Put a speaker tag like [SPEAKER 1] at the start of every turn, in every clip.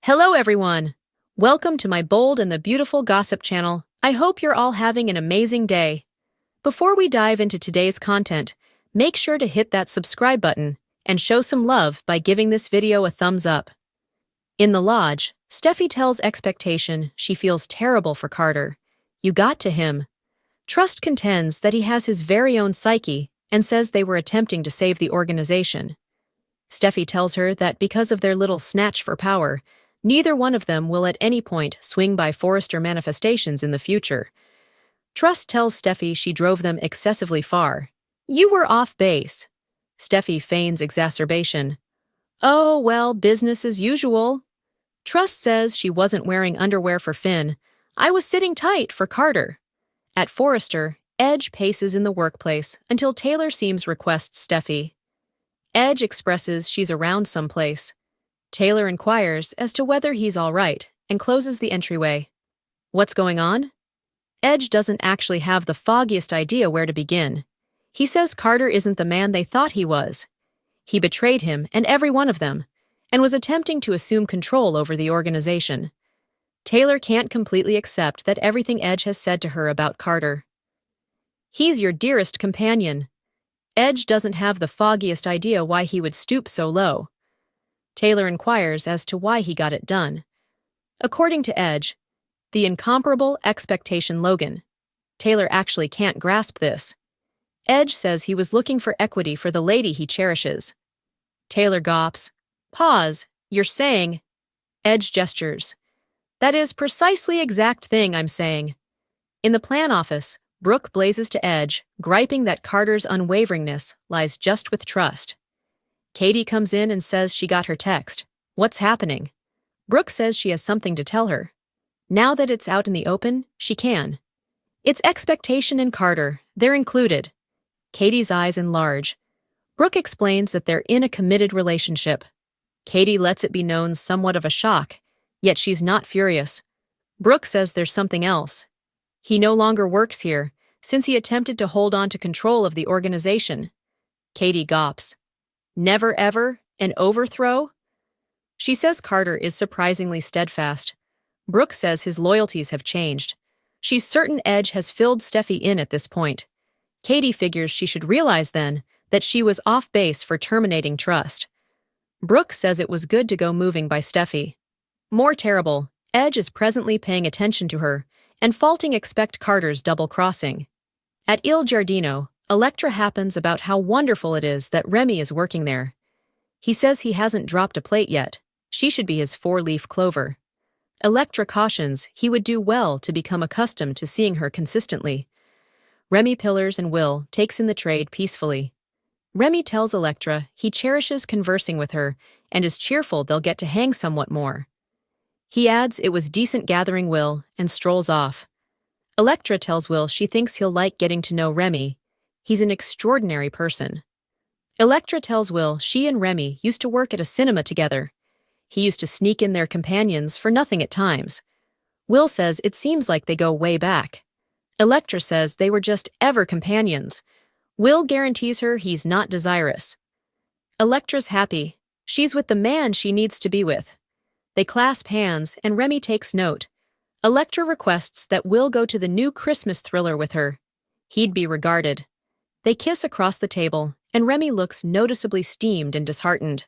[SPEAKER 1] Hello, everyone. Welcome to my bold and the beautiful gossip channel. I hope you're all having an amazing day. Before we dive into today's content, make sure to hit that subscribe button and show some love by giving this video a thumbs up. In the lodge, Steffi tells Expectation she feels terrible for Carter. You got to him. Trust contends that he has his very own psyche and says they were attempting to save the organization. Steffi tells her that because of their little snatch for power, neither one of them will at any point swing by Forrester manifestations in the future. Trust tells Steffi she drove them excessively far. You were off base. Steffi feigns exacerbation. Oh, well, business as usual. Trust says she wasn't wearing underwear for Finn. I was sitting tight for Carter. At Forrester, Edge paces in the workplace until Taylor Seams requests Steffi. Edge expresses she's around someplace. Taylor inquires as to whether he's all right and closes the entryway. What's going on? Edge doesn't actually have the foggiest idea where to begin. He says Carter isn't the man they thought he was. He betrayed him and every one of them, and was attempting to assume control over the organization. Taylor can't completely accept that everything Edge has said to her about Carter. He's your dearest companion. Edge doesn't have the foggiest idea why he would stoop so low. Taylor inquires as to why he got it done. According to Edge, the incomparable Expectation Logan. Taylor actually can't grasp this. Edge says he was looking for equity for the lady he cherishes. Taylor gawps. Pause, you're saying. Edge gestures. That is precisely exact thing I'm saying. In the plan office, Brooke blazes to Edge, griping that Carter's unwaveringness lies just with Trust. Katie comes in and says she got her text. What's happening? Brooke says she has something to tell her. Now that it's out in the open, she can. It's Expectation and Carter. They're included. Katie's eyes enlarge. Brooke explains that they're in a committed relationship. Katie lets it be known somewhat of a shock, yet she's not furious. Brooke says there's something else. He no longer works here, since he attempted to hold on to control of the organization. Katie gawps. Never ever? An overthrow? She says Carter is surprisingly steadfast. Brooke says his loyalties have changed. She's certain Edge has filled Steffi in at this point. Katie figures she should realize then that she was off base for terminating Trust. Brooke says it was good to go moving by Steffi. More terrible, Edge is presently paying attention to her and faulting Expect Carter's double-crossing. At Il Giardino, Electra happens about how wonderful it is that Remy is working there. He says he hasn't dropped a plate yet. She should be his four-leaf clover. Electra cautions he would do well to become accustomed to seeing her consistently. Remy pillars and Will takes in the trade peacefully. Remy tells Electra he cherishes conversing with her and is cheerful they'll get to hang somewhat more. He adds it was decent gathering Will and strolls off. Electra tells Will she thinks he'll like getting to know Remy. He's an extraordinary person. Electra tells Will she and Remy used to work at a cinema together. He used to sneak in their companions for nothing at times. Will says it seems like they go way back. Electra says they were just ever companions. Will guarantees her he's not desirous. Electra's happy. She's with the man she needs to be with. They clasp hands and Remy takes note. Electra requests that Will go to the new Christmas thriller with her. He'd be regarded. They kiss across the table, and Remy looks noticeably steamed and disheartened.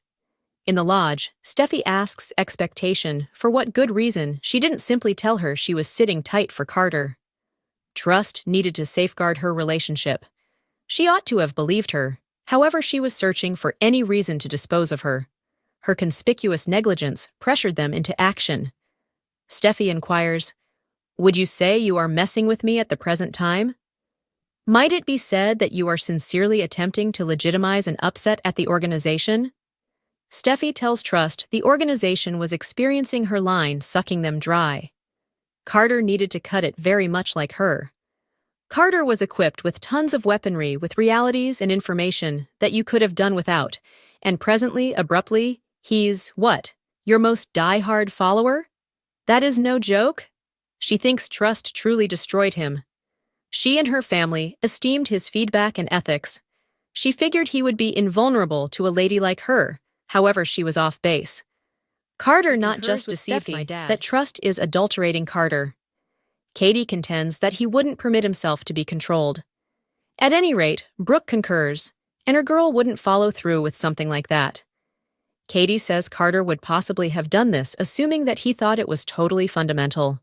[SPEAKER 1] In the lodge, Steffi asks Expectation for what good reason she didn't simply tell her she was sitting tight for Carter. Trust needed to safeguard her relationship. She ought to have believed her, however she was searching for any reason to dispose of her. Her conspicuous negligence pressured them into action. Steffi inquires, Would you say you are messing with me at the present time? Might it be said that you are sincerely attempting to legitimize an upset at the organization? Steffi tells Trust the organization was experiencing her line sucking them dry. Carter needed to cut it very much like her. Carter was equipped with tons of weaponry with realities and information that you could have done without, and presently, abruptly, he's, what, your most die-hard follower? That is no joke? She thinks Trust truly destroyed him. She and her family esteemed his feedback and ethics. She figured he would be invulnerable to a lady like her, however she was off base. Carter not just deceived my dad, that Trust is adulterating Carter. Katie contends that he wouldn't permit himself to be controlled. At any rate, Brooke concurs, and her girl wouldn't follow through with something like that. Katie says Carter would possibly have done this, assuming that he thought it was totally fundamental.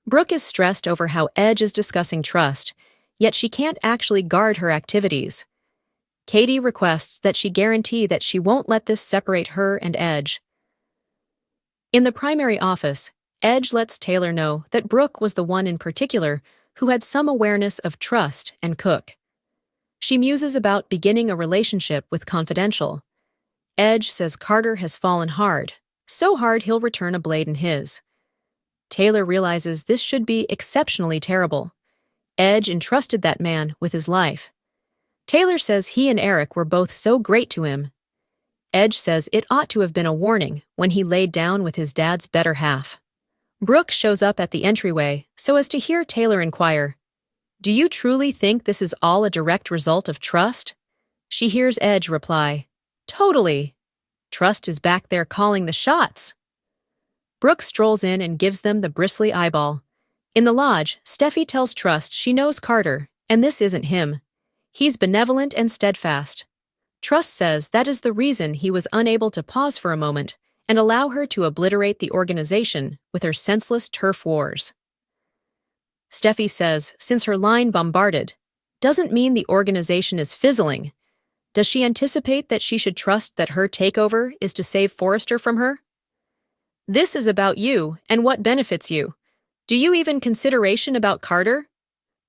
[SPEAKER 1] Brooke is stressed over how Edge is discussing trust, yet she can't actually guard her activities. Katie requests that she guarantee that she won't let this separate her and Edge. In the primary office, Edge lets Taylor know that Brooke was the one in particular who had some awareness of trust and Cook. She muses about beginning a relationship with Confidential. Edge says Carter has fallen hard, so hard he'll return a blade in his. Taylor realizes this should be exceptionally terrible. Edge entrusted that man with his life. Taylor says he and Eric were both so great to him. Edge says it ought to have been a warning when he laid down with his dad's better half. Brooke shows up at the entryway so as to hear Taylor inquire, "Do you truly think this is all a direct result of trust?" She hears Edge reply, "Totally. Trust is back there calling the shots." Brooke strolls in and gives them the bristly eyeball. In the lodge, Steffi tells Trust she knows Carter, and this isn't him. He's benevolent and steadfast. Trust says that is the reason he was unable to pause for a moment and allow her to obliterate the organization with her senseless turf wars. Steffi says since her line bombarded doesn't mean the organization is fizzling. Does she anticipate that she should trust that her takeover is to save Forrester from her? "This is about you and what benefits you. Do you even consideration about Carter?"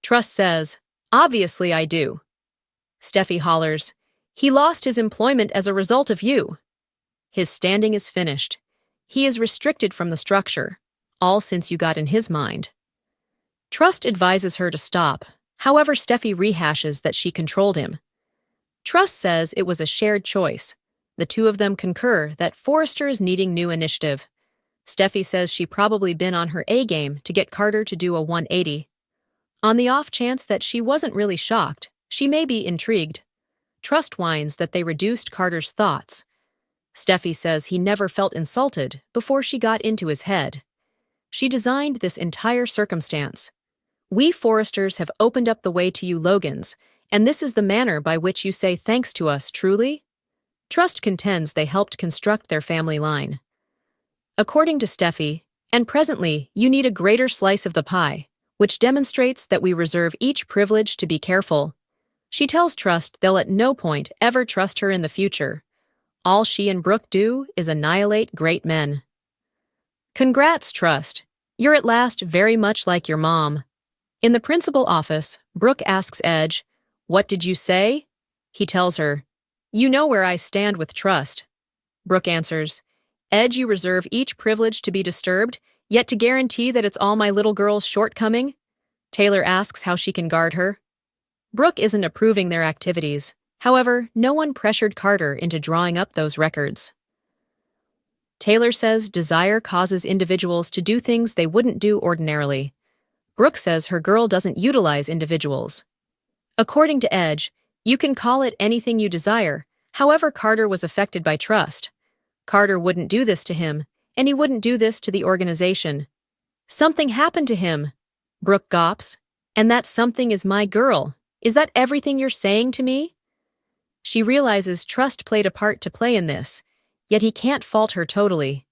[SPEAKER 1] Trust says, "Obviously I do." Steffi hollers, "He lost his employment as a result of you. His standing is finished. He is restricted from the structure, all since you got in his mind." Trust advises her to stop, however Steffi rehashes that she controlled him. Trust says it was a shared choice. The two of them concur that Forrester is needing new initiative. Steffi says she probably been on her A-game to get Carter to do a 180. On the off chance that she wasn't really shocked, she may be intrigued. Trust whines that they reduced Carter's thoughts. Steffi says he never felt insulted before she got into his head. She designed this entire circumstance. "We Forresters have opened up the way to you Logans, and this is the manner by which you say thanks to us, truly?" Trust contends they helped construct their family line. According to Steffi, and presently you need a greater slice of the pie, which demonstrates that we reserve each privilege to be careful. She tells Trust they'll at no point ever trust her in the future. All she and Brooke do is annihilate great men. "Congrats, Trust. You're at last very much like your mom." In the principal office, Brooke asks Edge, "What did you say?" He tells her, "You know where I stand with Trust." Brooke answers, "Edge, you reserve each privilege to be disturbed, yet to guarantee that it's all my little girl's shortcoming?" Taylor asks how she can guard her. Brooke isn't approving their activities. However, no one pressured Carter into drawing up those records. Taylor says desire causes individuals to do things they wouldn't do ordinarily. Brooke says her girl doesn't utilize individuals. According to Edge, you can call it anything you desire. However, Carter was affected by Trust. Carter wouldn't do this to him, and he wouldn't do this to the organization. "Something happened to him," Brooke gawps, "and that something is my girl. Is that everything you're saying to me?" She realizes Trust played a part to play in this, yet he can't fault her totally.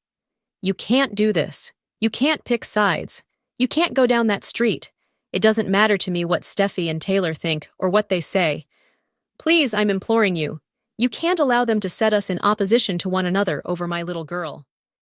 [SPEAKER 1] "You can't do this. You can't pick sides. You can't go down that street. It doesn't matter to me what Steffi and Taylor think or what they say. Please, I'm imploring you. You can't allow them to set us in opposition to one another over my little girl."